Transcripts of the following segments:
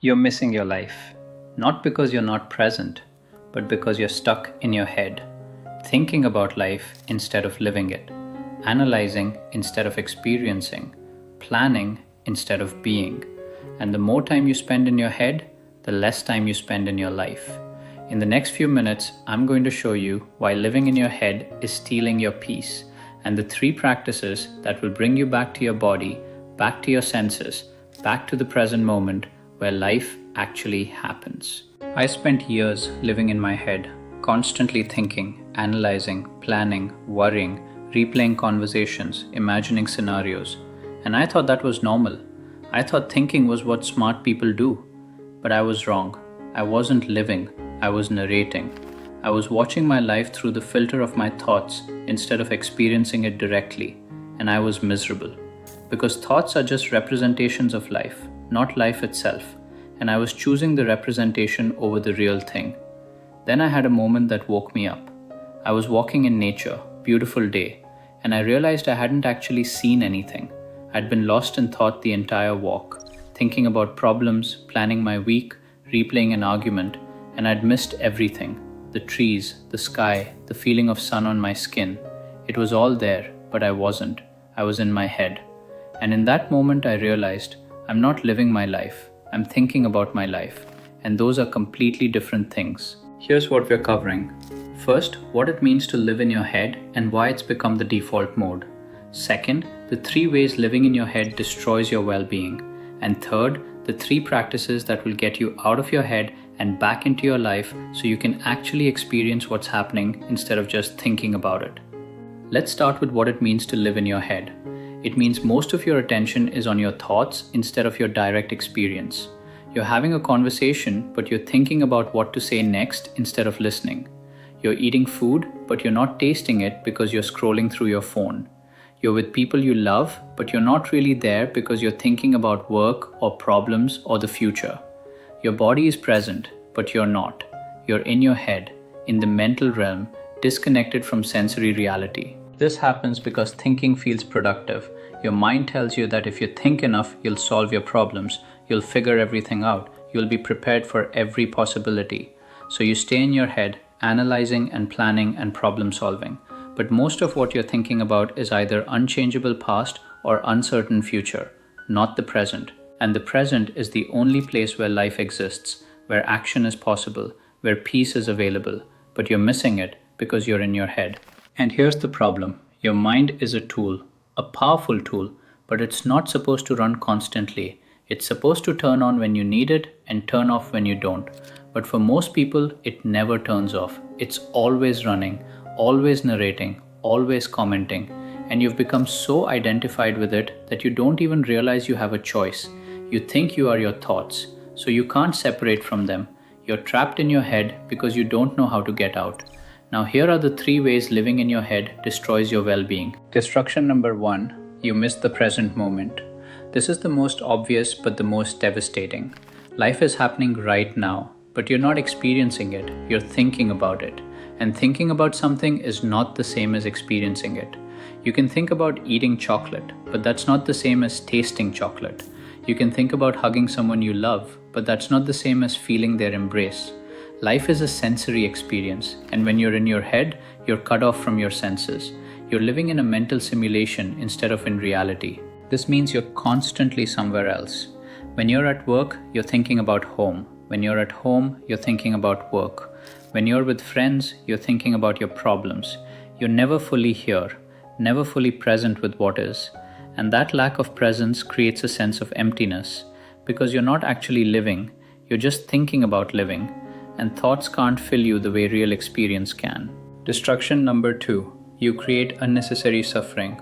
You're missing your life, not because you're not present, but because you're stuck in your head, thinking about life instead of living it, analyzing instead of experiencing, planning instead of being. And the more time you spend in your head, the less time you spend in your life. In the next few minutes, I'm going to show you why living in your head is stealing your peace, and the 3 practices that will bring you back to your body, back to your senses, back to the present moment where life actually happens. I spent years living in my head, constantly thinking, analyzing, planning, worrying, replaying conversations, imagining scenarios, and I thought that was normal. I thought thinking was what smart people do. But I was wrong. I wasn't living, I was narrating. I was watching my life through the filter of my thoughts instead of experiencing it directly, and I was miserable. Because thoughts are just representations of life, not life itself, and I was choosing the representation over the real thing. Then I had a moment that woke me up. I was walking in nature, beautiful day, and I realized I hadn't actually seen anything. I'd been lost in thought the entire walk, thinking about problems, planning my week, replaying an argument, and I'd missed everything. The trees, the sky, the feeling of sun on my skin. It was all there, but I wasn't. I was in my head. And in that moment I realized I'm not living my life, I'm thinking about my life, and those are completely different things. Here's what we're covering. First, what it means to live in your head and why it's become the default mode. Second, the 3 ways living in your head destroys your well-being. And third, the 3 practices that will get you out of your head and back into your life so you can actually experience what's happening instead of just thinking about it. Let's start with what it means to live in your head. It means most of your attention is on your thoughts instead of your direct experience. You're having a conversation, but you're thinking about what to say next instead of listening. You're eating food, but you're not tasting it because you're scrolling through your phone. You're with people you love, but you're not really there because you're thinking about work or problems or the future. Your body is present, but you're not. You're in your head, in the mental realm, disconnected from sensory reality. This happens because thinking feels productive. Your mind tells you that if you think enough, you'll solve your problems, you'll figure everything out, you'll be prepared for every possibility. So you stay in your head, analyzing and planning and problem solving. But most of what you're thinking about is either unchangeable past or uncertain future, not the present. And the present is the only place where life exists, where action is possible, where peace is available, but you're missing it because you're in your head. And here's the problem. Your mind is a tool, a powerful tool, but it's not supposed to run constantly. It's supposed to turn on when you need it and turn off when you don't. But for most people, it never turns off. It's always running, always narrating, always commenting, and you've become so identified with it that you don't even realize you have a choice. You think you are your thoughts, so you can't separate from them. You're trapped in your head because you don't know how to get out. Now here are the 3 ways living in your head destroys your well-being. Destruction number 1, you miss the present moment. This is the most obvious but the most devastating. Life is happening right now, but you're not experiencing it, you're thinking about it. And thinking about something is not the same as experiencing it. You can think about eating chocolate, but that's not the same as tasting chocolate. You can think about hugging someone you love, but that's not the same as feeling their embrace. Life is a sensory experience, and when you're in your head, you're cut off from your senses. You're living in a mental simulation instead of in reality. This means you're constantly somewhere else. When you're at work, you're thinking about home. When you're at home, you're thinking about work. When you're with friends, you're thinking about your problems. You're never fully here, never fully present with what is. And that lack of presence creates a sense of emptiness because you're not actually living, you're just thinking about living. And thoughts can't fill you the way real experience can. Destruction number 2, you create unnecessary suffering.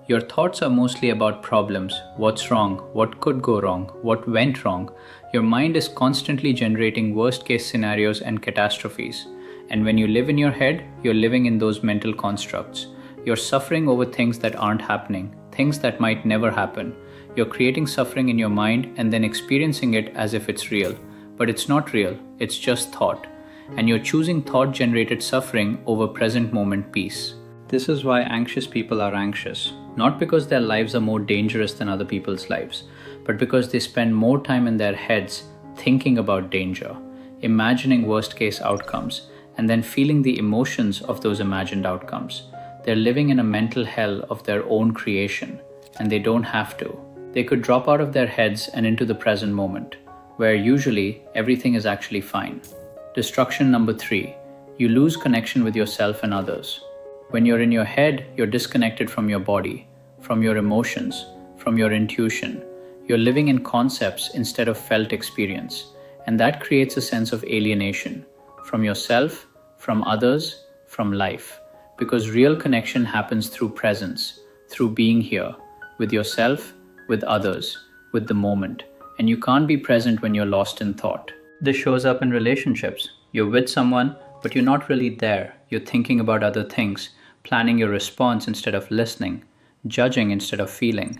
Your thoughts are mostly about problems, what's wrong, what could go wrong, what went wrong. Your mind is constantly generating worst-case scenarios and catastrophes. And when you live in your head, you're living in those mental constructs. You're suffering over things that aren't happening, things that might never happen. You're creating suffering in your mind and then experiencing it as if it's real. But it's not real, it's just thought. And you're choosing thought-generated suffering over present moment peace. This is why anxious people are anxious, not because their lives are more dangerous than other people's lives, but because they spend more time in their heads thinking about danger, imagining worst case outcomes, and then feeling the emotions of those imagined outcomes. They're living in a mental hell of their own creation, and they don't have to. They could drop out of their heads and into the present moment, where usually everything is actually fine. Destruction number 3. You lose connection with yourself and others. When you're in your head, you're disconnected from your body, from your emotions, from your intuition. You're living in concepts instead of felt experience, and that creates a sense of alienation from yourself, from others, from life. Because real connection happens through presence, through being here, with yourself, with others, with the moment. And you can't be present when you're lost in thought. This shows up in relationships. You're with someone, but you're not really there. You're thinking about other things, planning your response instead of listening, judging instead of feeling.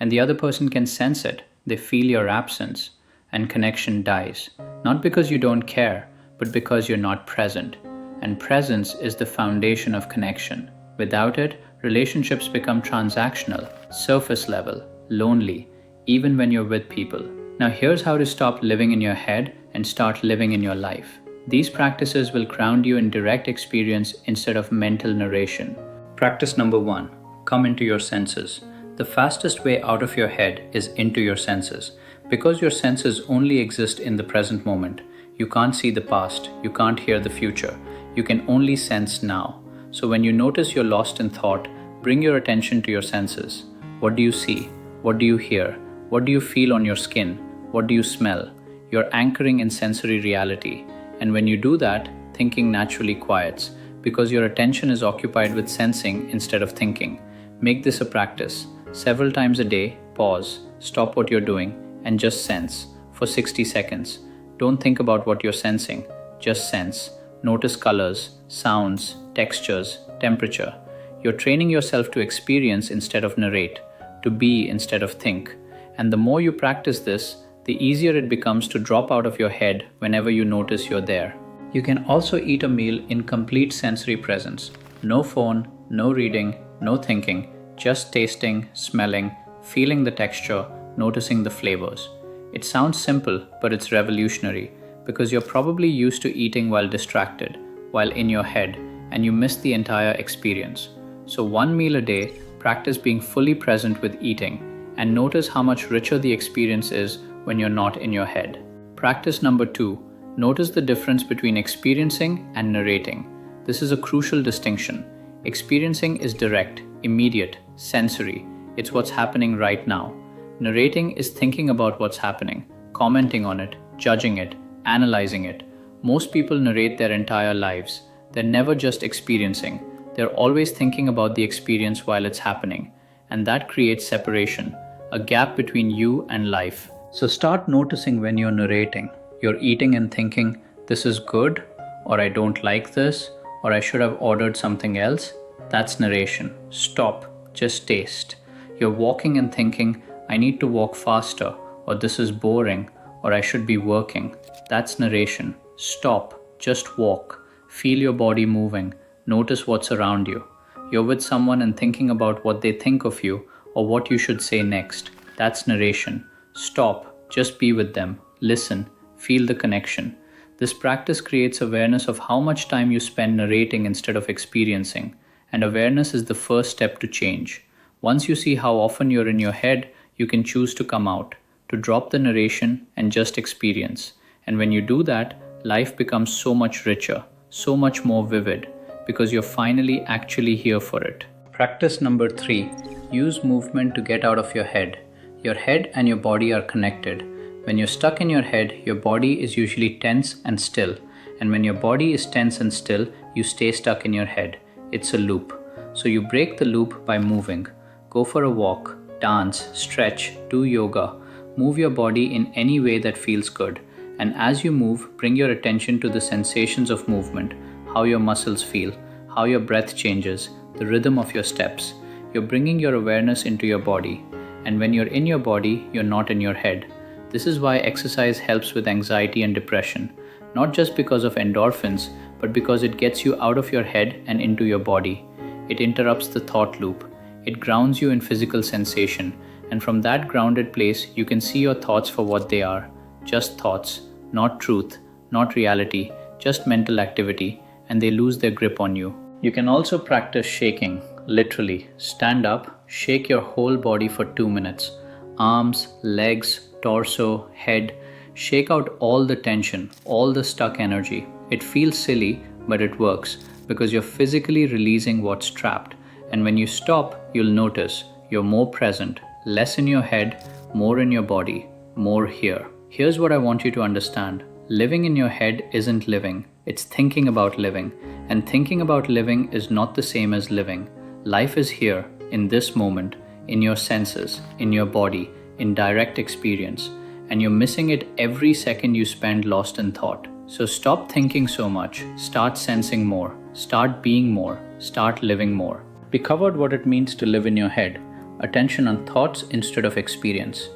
And the other person can sense it. They feel your absence, and connection dies. Not because you don't care, but because you're not present. And presence is the foundation of connection. Without it, relationships become transactional, surface level, lonely, even when you're with people. Now here's how to stop living in your head and start living in your life. These practices will ground you in direct experience instead of mental narration. Practice number 1. Come into your senses. The fastest way out of your head is into your senses. Because your senses only exist in the present moment, you can't see the past, you can't hear the future, you can only sense now. So when you notice you're lost in thought, bring your attention to your senses. What do you see? What do you hear? What do you feel on your skin? What do you smell? You're anchoring in sensory reality. And when you do that, thinking naturally quiets, because your attention is occupied with sensing instead of thinking. Make this a practice. Several times a day, pause, stop what you're doing, and just sense for 60 seconds. Don't think about what you're sensing, just sense. Notice colors, sounds, textures, temperature. You're training yourself to experience instead of narrate, to be instead of think. And the more you practice this, the easier it becomes to drop out of your head whenever you notice you're there. You can also eat a meal in complete sensory presence. No phone, no reading, no thinking, just tasting, smelling, feeling the texture, noticing the flavors. It sounds simple, but it's revolutionary because you're probably used to eating while distracted, while in your head, and you miss the entire experience. So one meal a day, practice being fully present with eating and notice how much richer the experience is when you're not in your head. Practice number 2, notice the difference between experiencing and narrating. This is a crucial distinction. Experiencing is direct, immediate, sensory. It's what's happening right now. Narrating is thinking about what's happening, commenting on it, judging it, analyzing it. Most people narrate their entire lives. They're never just experiencing. They're always thinking about the experience while it's happening. And that creates separation, a gap between you and life. So start noticing when you're narrating. You're eating and thinking, this is good, or I don't like this, or I should have ordered something else. That's narration. Stop, just taste. You're walking and thinking, I need to walk faster, or this is boring, or I should be working. That's narration. Stop, just walk. Feel your body moving. Notice what's around you. You're with someone and thinking about what they think of you or what you should say next. That's narration. Stop, just be with them. Listen, feel the connection. This practice creates awareness of how much time you spend narrating instead of experiencing. And awareness is the first step to change. Once you see how often you're in your head, you can choose to come out, to drop the narration and just experience. And when you do that, life becomes so much richer, so much more vivid, because you're finally actually here for it. Practice number 3, use movement to get out of your head. Your head and your body are connected. When you're stuck in your head, your body is usually tense and still. And when your body is tense and still, you stay stuck in your head. It's a loop. So you break the loop by moving. Go for a walk, dance, stretch, do yoga. Move your body in any way that feels good. And as you move, bring your attention to the sensations of movement, how your muscles feel, how your breath changes, the rhythm of your steps. You're bringing your awareness into your body. And when you're in your body, you're not in your head. This is why exercise helps with anxiety and depression. Not just because of endorphins, but because it gets you out of your head and into your body. It interrupts the thought loop. It grounds you in physical sensation. And from that grounded place, you can see your thoughts for what they are. just thoughts, not truth, not reality, just mental activity, and they lose their grip on you. You can also practice shaking, literally. Stand up, shake your whole body for 2 minutes. Arms, legs, torso, head. Shake out all the tension, all the stuck energy. It feels silly, but it works because you're physically releasing what's trapped. And when you stop, you'll notice you're more present, less in your head, more in your body, more here. Here's what I want you to understand. Living in your head isn't living, it's thinking about living. And thinking about living is not the same as living. Life is here, in this moment, in your senses, in your body, in direct experience. And you're missing it every second you spend lost in thought. So stop thinking so much, start sensing more, start being more, start living more. We covered what it means to live in your head, attention on thoughts instead of experience.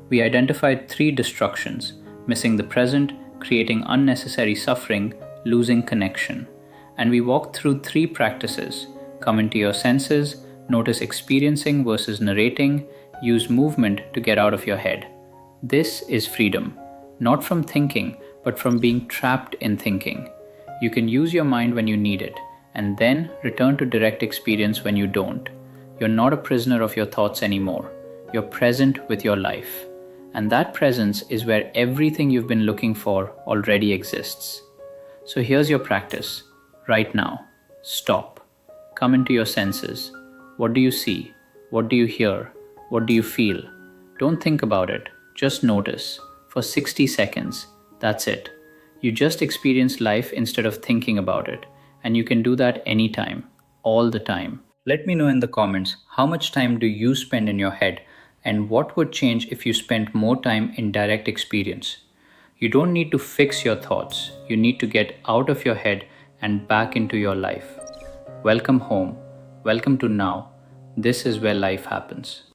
We identified 3 destructions: missing the present, creating unnecessary suffering, losing connection. And we walked through 3 practices: come into your senses, notice experiencing versus narrating, use movement to get out of your head. This is freedom, not from thinking, but from being trapped in thinking. You can use your mind when you need it, and then return to direct experience when you don't. You're not a prisoner of your thoughts anymore. You're present with your life. And that presence is where everything you've been looking for already exists. So here's your practice. Right now, stop. Come into your senses. What do you see? What do you hear? What do you feel? Don't think about it. Just notice. For 60 seconds. That's it. You just experience life instead of thinking about it. And you can do that anytime, all the time. Let me know in the comments, how much time do you spend in your head, and what would change if you spent more time in direct experience? You don't need to fix your thoughts. You need to get out of your head and back into your life. Welcome home. Welcome to now. This is where life happens.